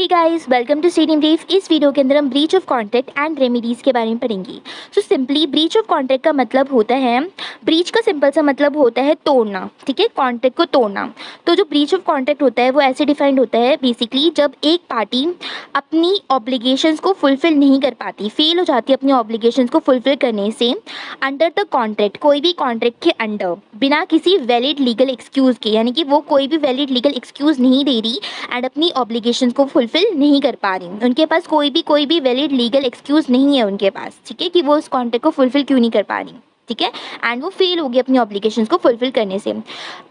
Hey guys, welcome to study brief. इस वीडियो के अंदर हम breach of contract and remedies के बारे में पढ़ेंगे। So simply breach of contract का मतलब होता है, ब्रीच का सिंपल सा मतलब होता है तोड़ना। ठीक है, कॉन्ट्रैक्ट को तोड़ना। तो जो ब्रीच ऑफ कॉन्ट्रैक्ट होता है वो ऐसे डिफाइंड होता है बेसिकली जब एक पार्टी अपनी ऑब्लिगेशंस को फुलफिल नहीं कर पाती, फेल हो जाती है अपनी ऑब्लिगेशंस को फुलफिल करने से अंडर द कॉन्ट्रैक्ट, कोई भी कॉन्ट्रैक्ट के अंडर बिना किसी वैलिड लीगल एक्सक्यूज़ के, यानी कि वो कोई भी वैलिड लीगल एक्सक्यूज़ नहीं दे रही एंड अपनी ऑब्लिगेशंस को फुलफिल नहीं कर पा रही, उनके पास कोई भी वैलिड लीगल एक्सक्यूज़ नहीं है उनके पास। ठीक है, कि वो उस कॉन्ट्रैक्ट को फुलफिल क्यों नहीं कर पा रही। ठीक है, एंड वो फेल होगी अपनी ऑब्लिगेशंस को फुलफिल करने से।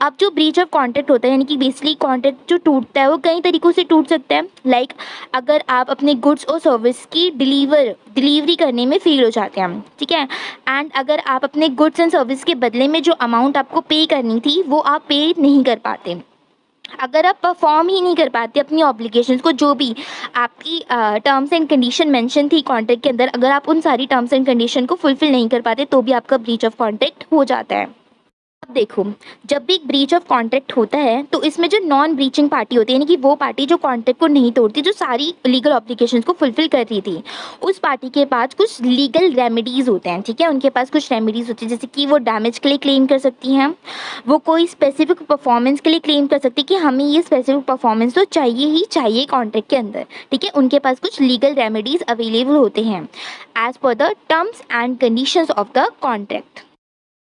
अब जो ब्रीच ऑफ कॉन्ट्रैक्ट होता है, यानी कि बेसिकली कॉन्ट्रैक्ट जो टूटता है वो कई तरीक़ों से टूट सकता है। लाइक अगर आप अपने गुड्स और सर्विस की डिलीवरी करने में फेल हो जाते हैं, ठीक है, एंड अगर आप अपने गुड्स एंड सर्विस के बदले में जो अमाउंट आपको पे करनी थी वो आप पे नहीं कर पाते, अगर आप परफॉर्म ही नहीं कर पाते अपनी ऑब्लिगेशंस को, जो भी आपकी टर्म्स एंड कंडीशन मेंशन थी कॉन्ट्रैक्ट के अंदर, अगर आप उन सारी टर्म्स एंड कंडीशन को फुलफिल नहीं कर पाते तो भी आपका ब्रीच ऑफ कॉन्ट्रैक्ट हो जाता है। अब देखो, जब भी एक ब्रीच ऑफ कॉन्ट्रैक्ट होता है तो इसमें जो नॉन ब्रीचिंग पार्टी होती है, यानी कि वो पार्टी जो कॉन्ट्रैक्ट को नहीं तोड़ती, जो सारी लीगल ऑब्लिगेशंस को फुलफिल कर रही थी, उस पार्टी के पास कुछ लीगल रेमेडीज़ होते हैं। ठीक है, उनके पास कुछ रेमेडीज़ होती है, जैसे कि वो डैमेज के लिए क्लेम कर सकती हैं, वो कोई स्पेसिफिक परफॉर्मेंस के लिए क्लेम कर सकती है कि हमें ये स्पेसिफिक परफॉर्मेंस तो चाहिए ही चाहिए कॉन्ट्रैक्ट के अंदर। ठीक है, उनके पास कुछ लीगल रेमेडीज़ अवेलेबल होते हैं as per the terms and conditions of the contract.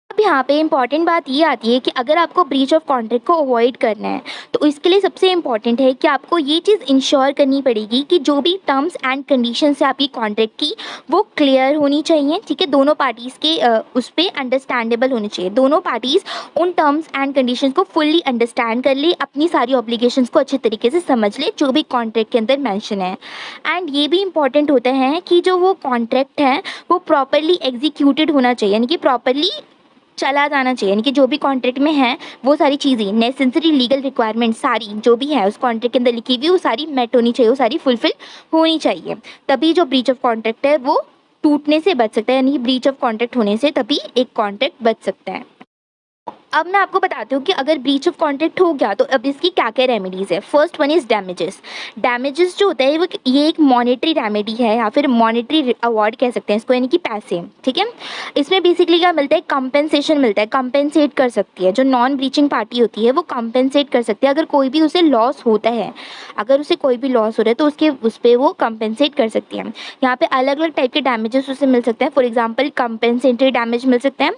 अब यहाँ पे इम्पॉर्टेंट बात ये आती है कि अगर आपको ब्रीच ऑफ कॉन्ट्रैक्ट को अवॉइड करना है तो इसके लिए सबसे इम्पॉर्टेंट है कि आपको ये चीज़ इंश्योर करनी पड़ेगी कि जो भी टर्म्स एंड कंडीशंस है आपकी कॉन्ट्रैक्ट की वो क्लियर होनी चाहिए। ठीक है, दोनों पार्टीज़ के उस पर अंडरस्टैंडेबल होनी चाहिए, दोनों पार्टीज़ उन टर्म्स एंड कंडीशंस को फुल्ली अंडरस्टैंड कर ले, अपनी सारी ऑब्लिगेशंस को अच्छे तरीके से समझ ले जो भी कॉन्ट्रैक्ट के अंदर मैंशन है। एंड ये भी इम्पॉर्टेंट होता है कि जो वो कॉन्ट्रैक्ट है वो प्रॉपरली एग्जीक्यूटेड होना चाहिए, यानी कि प्रॉपरली चला जाना चाहिए, यानी कि जो भी कॉन्ट्रैक्ट में है वो सारी चीज़ें, नेसेसरी लीगल रिक्वायरमेंट सारी जो भी है उस कॉन्ट्रैक्ट के अंदर लिखी हुई वो सारी मेट होनी चाहिए, वो सारी फुलफिल होनी चाहिए। तभी जो ब्रीच ऑफ कॉन्ट्रैक्ट है वो टूटने से बच सकता है, यानी कि ब्रीच ऑफ कॉन्ट्रैक्ट होने से तभी एक कॉन्ट्रैक्ट बच सकता है। अब मैं आपको बताती हूँ कि अगर ब्रीच ऑफ कॉन्ट्रैक्ट हो गया तो अब इसकी क्या क्या रेमेडीज़ है। First one is damages. Damages जो होता है वो ये एक मॉनेटरी रेमेडी है या फिर मॉनेटरी अवार्ड कह सकते हैं इसको, यानी कि पैसे। ठीक है, इसमें बेसिकली क्या मिलता है, कंपेंसेशन मिलता है, कंपेंसेट कर सकती है जो नॉन ब्रीचिंग पार्टी होती है, वो कंपेंसेट कर सकती है अगर कोई भी उसे लॉस होता है, अगर उसे कोई भी लॉस हो रहा है तो उस पर वो कंपेंसेट कर सकती है। यहाँ पे अलग अलग टाइप के डैमेजेस उसे मिल सकते हैं। फॉर एग्जाम्पल कंपेंसेटरी डैमेज मिल सकते हैं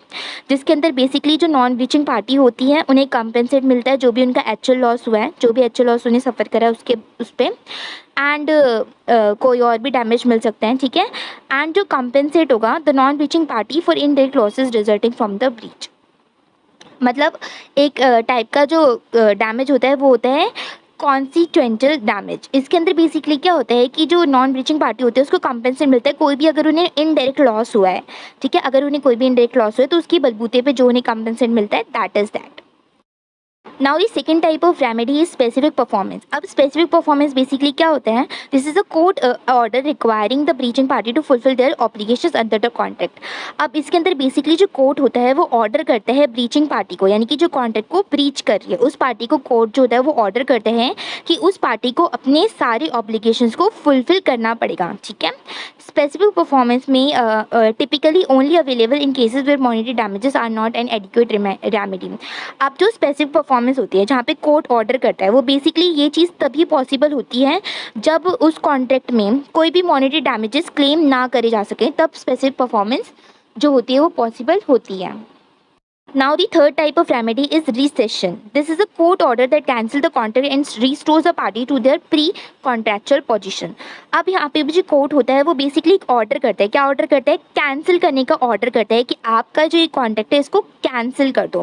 जिसके अंदर बेसिकली जो नॉन ब्रीचिंग पार्टी होती है उन्हें कंपेंसेट मिलता है जो भी उनका एक्चुअल लॉस हुआ है, जो भी एक्चुअल लॉस उन्हें सफ़र करा है उसके उस पर, एंड कोई और भी डैमेज मिल सकते हैं। ठीक है, एंड जो कंपेंसेट होगा the non breaching party for indirect losses resulting from the breach. मतलब एक टाइप का जो डैमेज होता है वो होता है कॉन्सिक्वेंटल डैमेज। इसके अंदर बेसिकली क्या होता है कि जो नॉन ब्रीचिंग पार्टी होती है उसको कंपेंसेट मिलता है कोई भी अगर उन्हें इनडायरेक्ट लॉस हुआ है। ठीक है, अगर उन्हें कोई भी इनडायरेक्ट लॉस हुआ है तो उसकी बलबूते पे जो उन्हें कंपेंसेट मिलता है that is that. Now the second type of remedy is specific performance. अब स्पेसिफिक परफॉर्मेंस बेसिकली क्या होता है, this is a court order requiring the breaching party to fulfil their obligations under the contract. अब इसके अंदर basically जो court होता है वो ऑर्डर करता है ब्रीचिंग पार्टी को, यानी कि जो कॉन्ट्रैक्ट को ब्रीच कर रही है उस पार्टी को कोर्ट जो होता है वो ऑर्डर करते हैं कि उस पार्टी को अपने सारे ऑब्लिगेशंस को फुलफिल करना पड़ेगा। ठीक है, स्पेसिफिक परफॉर्मेंस में typically only available in cases where monetary damages are not an adequate remedy. अब जो स्पेसिफिक परफॉर्मेंस होती है जहाँ पे कोर्ट ऑर्डर करता है वो बेसिकली ये चीज़ तभी पॉसिबल होती है जब उस कॉन्ट्रैक्ट में कोई भी मॉनेटरी डैमेजेस क्लेम ना करे जा सके, तब स्पेसिफिक परफॉर्मेंस जो होती है वो पॉसिबल होती है। Now the third type of remedy is rescission. This is a court order that cancels the contract and restores the party to their pre-contractual position. अब यहाँ पे भी जो कोर्ट होता है वो बेसिकली एक ऑर्डर करता है, क्या ऑर्डर करता है, कैंसिल करने का ऑर्डर करता है कि आपका जो ये कॉन्ट्रैक्ट है इसको कैंसिल कर दो।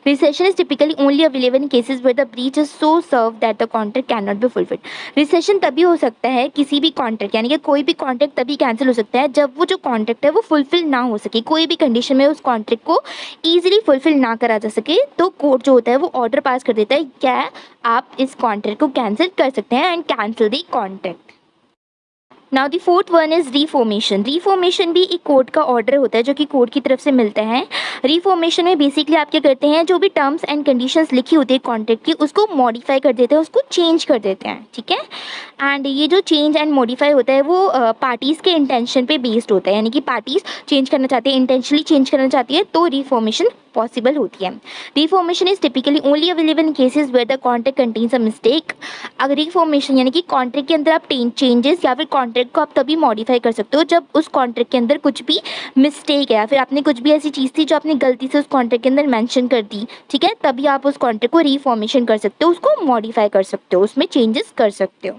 Rescission is typically only available in cases where the breach is so severe that the contract can not be fulfilled. Rescission तभी हो सकता है किसी भी कॉन्ट्रैक्ट, यानी कि कोई भी कॉन्ट्रैक्ट तभी कैंसिल हो सकता है जब वो जो कॉन्ट्रैक्ट है वो फुलफिल ना हो सके, कोई भी कंडीशन में उस कॉन्ट्रैक्ट को ईजिली फुलफिल ना करा जा सके तो कोर्ट जो होता है वो ऑर्डर पास कर देता है क्या आप इस कॉन्ट्रैक्ट को कैंसिल कर सकते हैं and cancel the contract. Now the fourth one is reformation. Reformation भी एक कोर्ट का ऑर्डर होता है जो कि कोर्ट की तरफ से मिलता है। रीफॉर्मेशन में बेसिकली आप क्या करते हैं, जो भी टर्म्स एंड कंडीशंस लिखी होती है कॉन्ट्रैक्ट की, उसको मॉडिफाई कर देते हैं, उसको चेंज कर देते हैं, ठीक है। एंड ये जो चेंज एंड मॉडिफाई होता है वो पार्टीज़ के इंटेंशन पे बेस्ड होता है, यानी कि पार्टीज़ चेंज करना चाहते हैं, इंटेंशनली चेंज करना चाहती है, तो रीफॉर्मेशन पॉसिबल होती है। Reformation is typically only available in cases where the contract contains a mistake. अगर रीफॉर्मेशन यानी कि कॉन्ट्रैक्ट के अंदर आप चेंजेस या फिर कॉन्ट्रैक्ट को आप तभी मॉडिफाई कर सकते हो जब उस कॉन्ट्रैक्ट के अंदर कुछ भी मिस्टेक है, या फिर आपने कुछ भी ऐसी चीज़ थी जो आपने गलती से उस कॉन्ट्रैक्ट के अंदर मेंशन कर दी, ठीक है, तभी आप उस कॉन्ट्रैक्ट को रीफॉर्मेशन कर सकते हो, उसको मॉडिफाई कर सकते हो, उसमें चेंजेस कर सकते हो।